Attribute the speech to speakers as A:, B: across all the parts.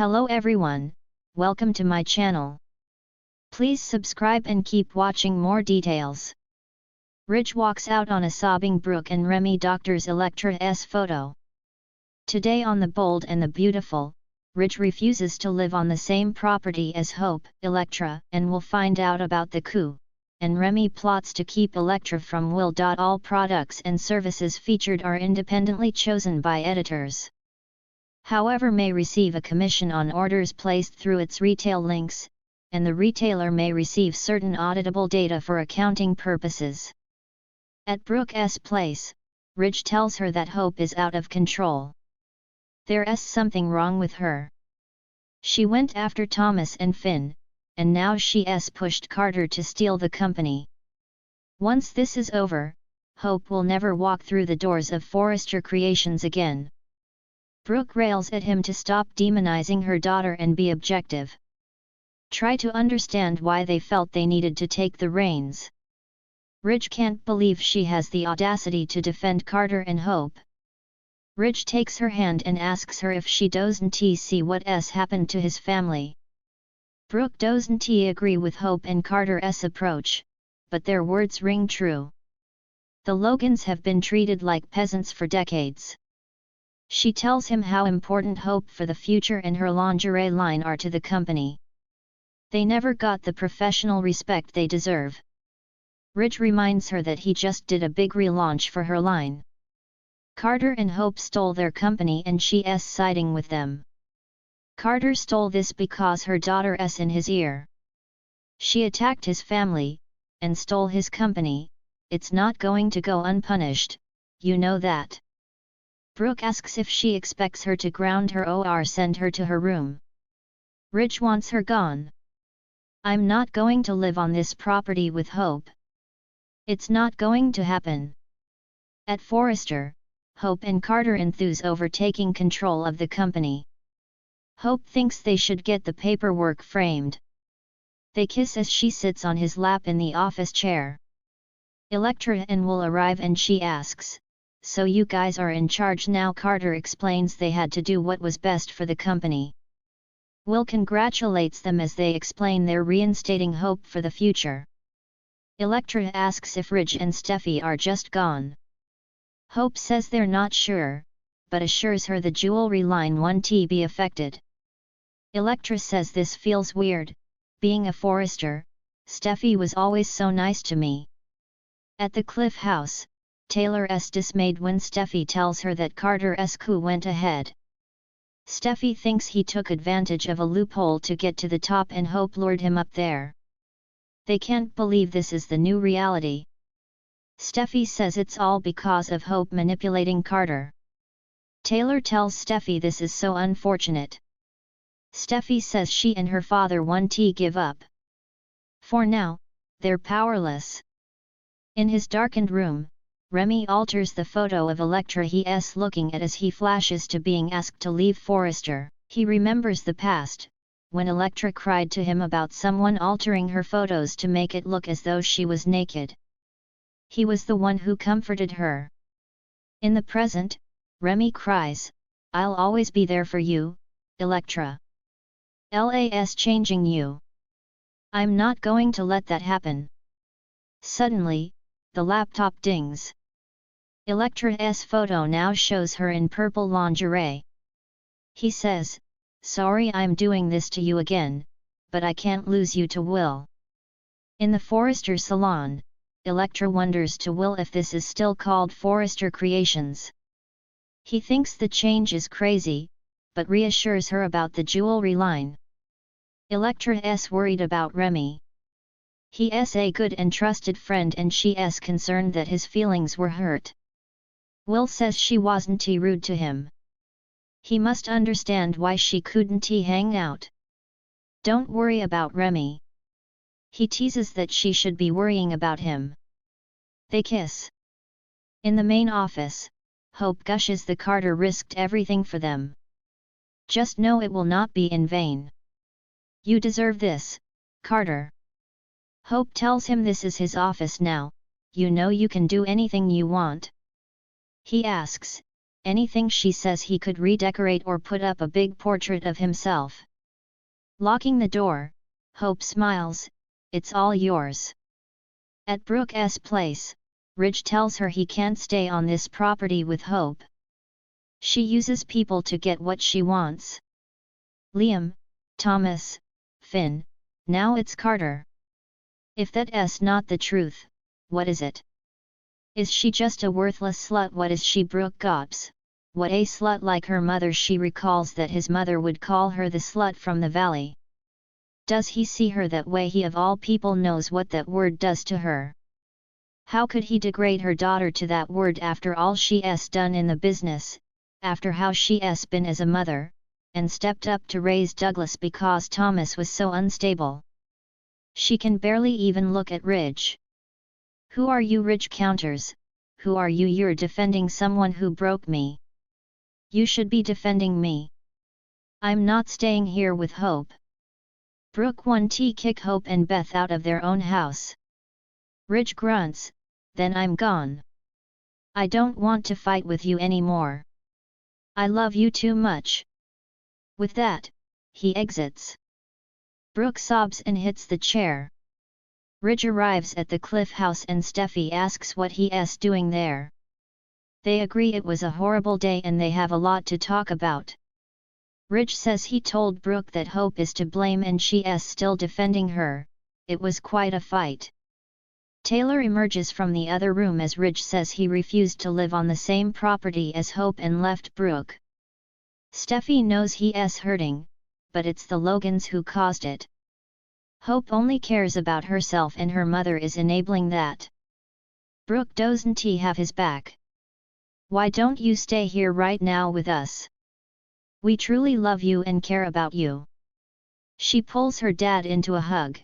A: Hello everyone, welcome to my channel. Please subscribe and keep watching more details. Ridge walks out on a sobbing Brooke and Remy doctors Electra's photo. Today on The Bold and the Beautiful, Ridge refuses to live on the same property as Hope, Electra, and will find out about the coup, and Remy plots to keep Electra from Will. All products and services featured are independently chosen by editors. However, may receive a commission on orders placed through its retail links, and the retailer may receive certain auditable data for accounting purposes. At Brooke's place, Ridge tells her that Hope is out of control. There's something wrong with her. She went after Thomas and Finn, and now she's pushed Carter to steal the company. Once this is over, Hope will never walk through the doors of Forrester Creations again. Brooke rails at him to stop demonizing her daughter and be objective. Try to understand why they felt they needed to take the reins. Ridge can't believe she has the audacity to defend Carter and Hope. Ridge takes her hand and asks her if she doesn't see what's happened to his family. Brooke doesn't agree with Hope and Carter's approach, but their words ring true. The Logans have been treated like peasants for decades. She tells him how important Hope for the future and her lingerie line are to the company. They never got the professional respect they deserve. Ridge reminds her that he just did a big relaunch for her line. Carter and Hope stole their company and she's siding with them. Carter stole this because her daughter's in his ear. She attacked his family, and stole his company. It's not going to go unpunished, you know that. Brooke asks if she expects her to ground her or send her to her room. Ridge wants her gone. I'm not going to live on this property with Hope. It's not going to happen. At Forrester, Hope and Carter enthuse over taking control of the company. Hope thinks they should get the paperwork framed. They kiss as she sits on his lap in the office chair. Electra and Will arrive and she asks, "So you guys are in charge now?" Carter explains they had to do what was best for the company. Will congratulates them as they explain they're reinstating Hope for the future. Electra asks if Ridge and Steffy are just gone. Hope says they're not sure, but assures her the jewelry line won't be affected. Electra says this feels weird, being a Forrester, Steffy was always so nice to me. At the Cliff House, Taylor's dismayed when Steffy tells her that Carter's coup went ahead. Steffy thinks he took advantage of a loophole to get to the top and Hope lured him up there. They can't believe this is the new reality. Steffy says it's all because of Hope manipulating Carter. Taylor tells Steffy this is so unfortunate. Steffy says she and her father won't give up. For now, they're powerless. In his darkened room, Remy alters the photo of Electra he's looking at as he flashes to being asked to leave Forrester. He remembers the past, when Electra cried to him about someone altering her photos to make it look as though she was naked. He was the one who comforted her. In the present, Remy cries, "I'll always be there for you, Electra. LA's changing you. I'm not going to let that happen." Suddenly, the laptop dings. Electra's photo now shows her in purple lingerie. He says, "Sorry I'm doing this to you again, but I can't lose you to Will." In the Forrester salon, Electra wonders to Will if this is still called Forrester Creations. He thinks the change is crazy, but reassures her about the jewelry line. Electra's worried about Remy. He's a good and trusted friend and she's concerned that his feelings were hurt. Will says she wasn't rude to him. He must understand why she couldn't hang out. Don't worry about Remy. He teases that she should be worrying about him. They kiss. In the main office, Hope gushes that Carter risked everything for them. "Just know it will not be in vain. You deserve this, Carter." Hope tells him this is his office now, you know you can do anything you want. He asks, anything she says he could redecorate or put up a big portrait of himself. Locking the door, Hope smiles, "It's all yours." At Brooke's place, Ridge tells her he can't stay on this property with Hope. She uses people to get what she wants. Liam, Thomas, Finn, now it's Carter. If that's not the truth, what is it? Is she just a worthless slut? What is she? Brooke gawps. What a slut, like her mother. She recalls that his mother would call her the slut from the valley. Does he see her that way? He of all people knows what that word does to her. How could he degrade her daughter to that word after all she's done in the business, after how she's been as a mother, and stepped up to raise Douglas because Thomas was so unstable? She can barely even look at Ridge. "Who are you?" Ridge counters. "Who are you? You're defending someone who broke me. You should be defending me. I'm not staying here with Hope." Brooke 1t kick Hope and Beth out of their own house. Ridge grunts, "Then I'm gone. I don't want to fight with you anymore. I love you too much." With that, he exits. Brooke sobs and hits the chair. Ridge arrives at the Cliff house and Steffy asks what he's doing there. They agree it was a horrible day and they have a lot to talk about. Ridge says he told Brooke that Hope is to blame and she's still defending her. It was quite a fight. Taylor emerges from the other room as Ridge says he refused to live on the same property as Hope and left Brooke. Steffy knows he's hurting, but it's the Logans who caused it. Hope only cares about herself and her mother is enabling that. Brooke doesn't have his back. "Why don't you stay here right now with us? We truly love you and care about you." She pulls her dad into a hug.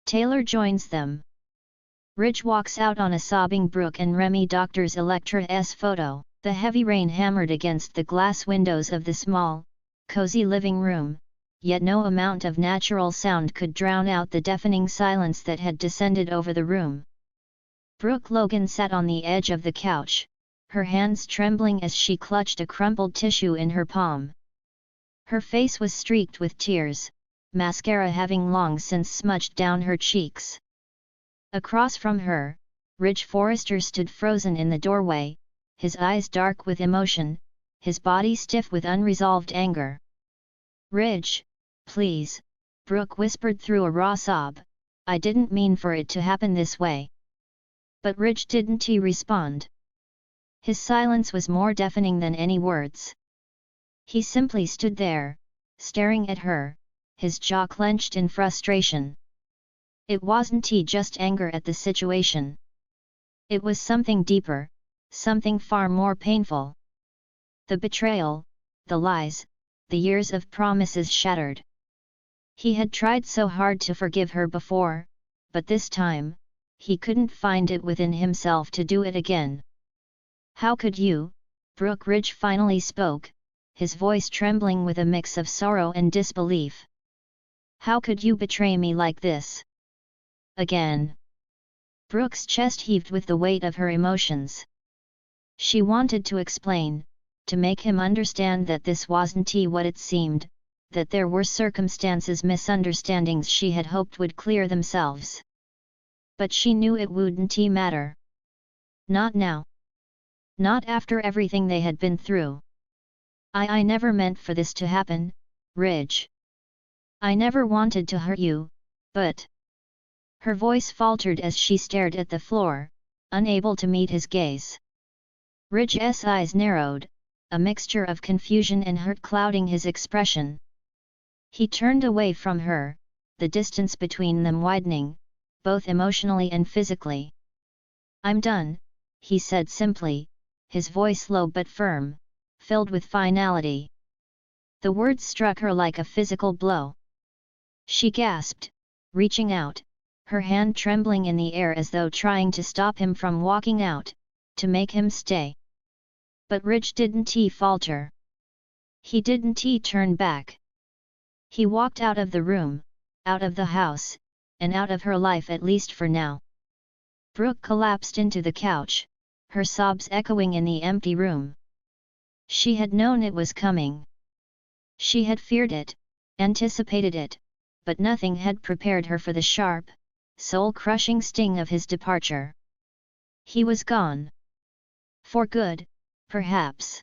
A: Taylor joins them. Ridge walks out on a sobbing Brooke and Remy doctors Electra's photo. The heavy rain hammered against the glass windows of the small, cozy living room, yet no amount of natural sound could drown out the deafening silence that had descended over the room. Brooke Logan sat on the edge of the couch, her hands trembling as she clutched a crumpled tissue in her palm. Her face was streaked with tears, mascara having long since smudged down her cheeks. Across from her, Ridge Forrester stood frozen in the doorway, his eyes dark with emotion, his body stiff with unresolved anger. "Ridge, please," Brooke whispered through a raw sob, "I didn't mean for it to happen this way." But Ridge didn't respond. His silence was more deafening than any words. He simply stood there, staring at her, his jaw clenched in frustration. It wasn't just anger at the situation. It was something deeper, something far more painful. The betrayal, the lies, the years of promises shattered. He had tried so hard to forgive her before, but this time, he couldn't find it within himself to do it again. "How could you?" Brooke Ridge finally spoke, his voice trembling with a mix of sorrow and disbelief. "How could you betray me like this? Again?" Brooke's chest heaved with the weight of her emotions. She wanted to explain, to make him understand that this wasn't what it seemed, that there were circumstances, misunderstandings she had hoped would clear themselves. But she knew it wouldn't matter. Not now. Not after everything they had been through. I never meant for this to happen, Ridge. I never wanted to hurt you, but..." Her voice faltered as she stared at the floor, unable to meet his gaze. Ridge's eyes narrowed, a mixture of confusion and hurt clouding his expression. He turned away from her, the distance between them widening, both emotionally and physically. "I'm done," he said simply, his voice low but firm, filled with finality. The words struck her like a physical blow. She gasped, reaching out, her hand trembling in the air as though trying to stop him from walking out, to make him stay. But Ridge didn't falter. He didn't turn back. He walked out of the room, out of the house, and out of her life, at least for now. Brooke collapsed into the couch, her sobs echoing in the empty room. She had known it was coming. She had feared it, anticipated it, but nothing had prepared her for the sharp, soul-crushing sting of his departure. He was gone. For good, perhaps.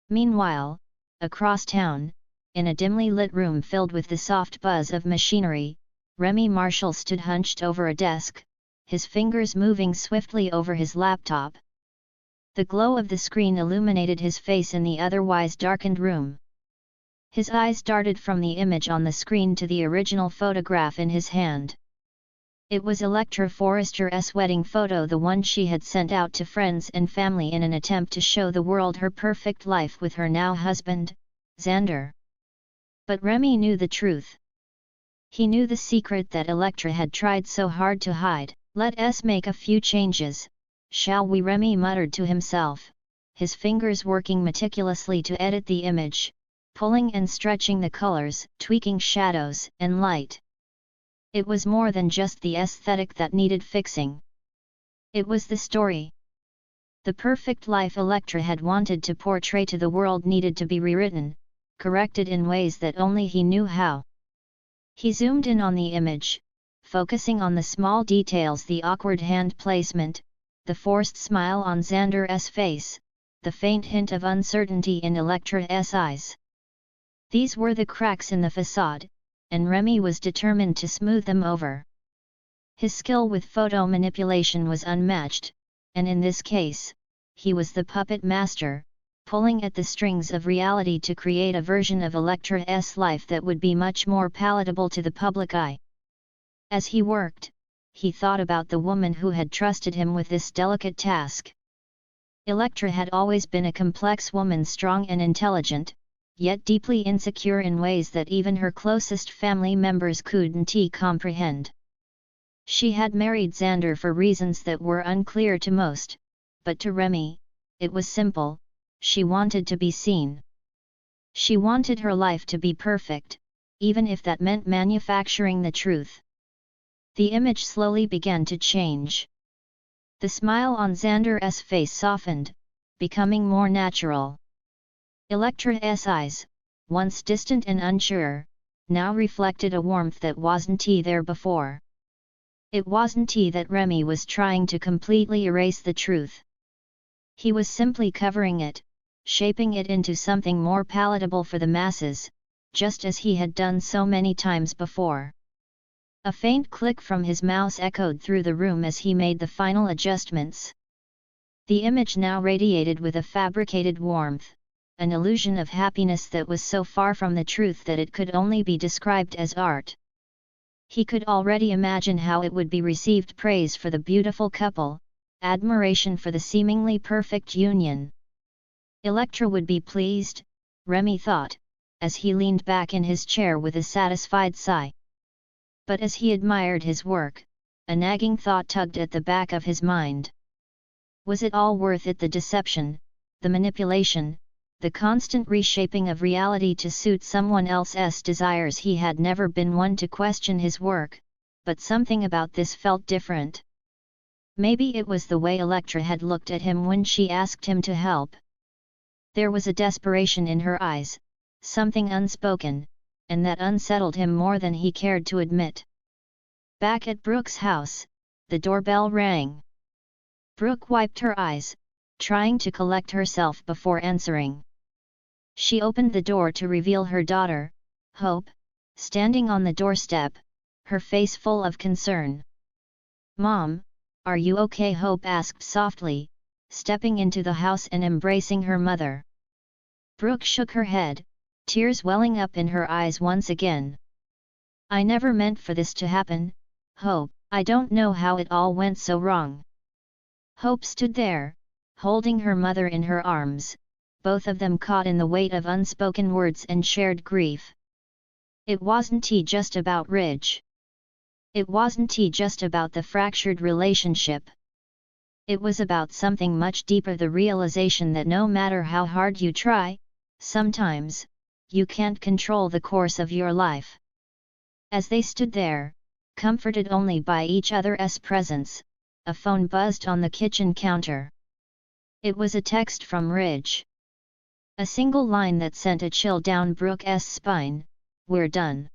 A: Meanwhile, across town, in a dimly lit room filled with the soft buzz of machinery, Remy Marshall stood hunched over a desk, his fingers moving swiftly over his laptop. The glow of the screen illuminated his face in the otherwise darkened room. His eyes darted from the image on the screen to the original photograph in his hand. It was Electra Forrester's wedding photo, the one she had sent out to friends and family in an attempt to show the world her perfect life with her now husband, Xander. But Remy knew the truth. He knew the secret that Electra had tried so hard to hide. "Let us make a few changes, shall we?" Remy muttered to himself, his fingers working meticulously to edit the image, pulling and stretching the colors, tweaking shadows and light. It was more than just the aesthetic that needed fixing. It was the story. The perfect life Electra had wanted to portray to the world needed to be rewritten, corrected in ways that only he knew how. He zoomed in on the image, focusing on the small details: the awkward hand placement, the forced smile on Xander's face, the faint hint of uncertainty in Electra's eyes. These were the cracks in the facade, and Remy was determined to smooth them over. His skill with photo manipulation was unmatched, and in this case, he was the puppet master, pulling at the strings of reality to create a version of Electra's life that would be much more palatable to the public eye. As he worked, he thought about the woman who had trusted him with this delicate task. Electra had always been a complex woman, strong and intelligent, yet deeply insecure in ways that even her closest family members couldn't comprehend. She had married Xander for reasons that were unclear to most, but to Remy, it was simple: she wanted to be seen. She wanted her life to be perfect, even if that meant manufacturing the truth. The image slowly began to change. The smile on Xander's face softened, becoming more natural. Electra's eyes, once distant and unsure, now reflected a warmth that wasn't there before. It wasn't that Remy was trying to completely erase the truth. He was simply covering it, shaping it into something more palatable for the masses, just as he had done so many times before. A faint click from his mouse echoed through the room as he made the final adjustments. The image now radiated with a fabricated warmth, an illusion of happiness that was so far from the truth that it could only be described as art. He could already imagine how it would be received: praise for the beautiful couple, admiration for the seemingly perfect union. Electra would be pleased, Remy thought, as he leaned back in his chair with a satisfied sigh. But as he admired his work, a nagging thought tugged at the back of his mind. Was it all worth it? The deception, the manipulation, the constant reshaping of reality to suit someone else's desires. He had never been one to question his work, but something about this felt different. Maybe it was the way Electra had looked at him when she asked him to help. There was a desperation in her eyes, something unspoken, and that unsettled him more than he cared to admit. Back at Brooke's house, the doorbell rang. Brooke wiped her eyes, trying to collect herself before answering. She opened the door to reveal her daughter, Hope, standing on the doorstep, her face full of concern. "Mom, are you okay?" Hope asked softly, stepping into the house and embracing her mother. Brooke shook her head, tears welling up in her eyes once again. "I never meant for this to happen, Hope. I don't know how it all went so wrong." Hope stood there, holding her mother in her arms, both of them caught in the weight of unspoken words and shared grief. It wasn't just about Ridge. It wasn't just about the fractured relationship. It was about something much deeper: the realization that no matter how hard you try, sometimes, you can't control the course of your life. As they stood there, comforted only by each other's presence, a phone buzzed on the kitchen counter. It was a text from Ridge. A single line that sent a chill down Brooke's spine, "We're done."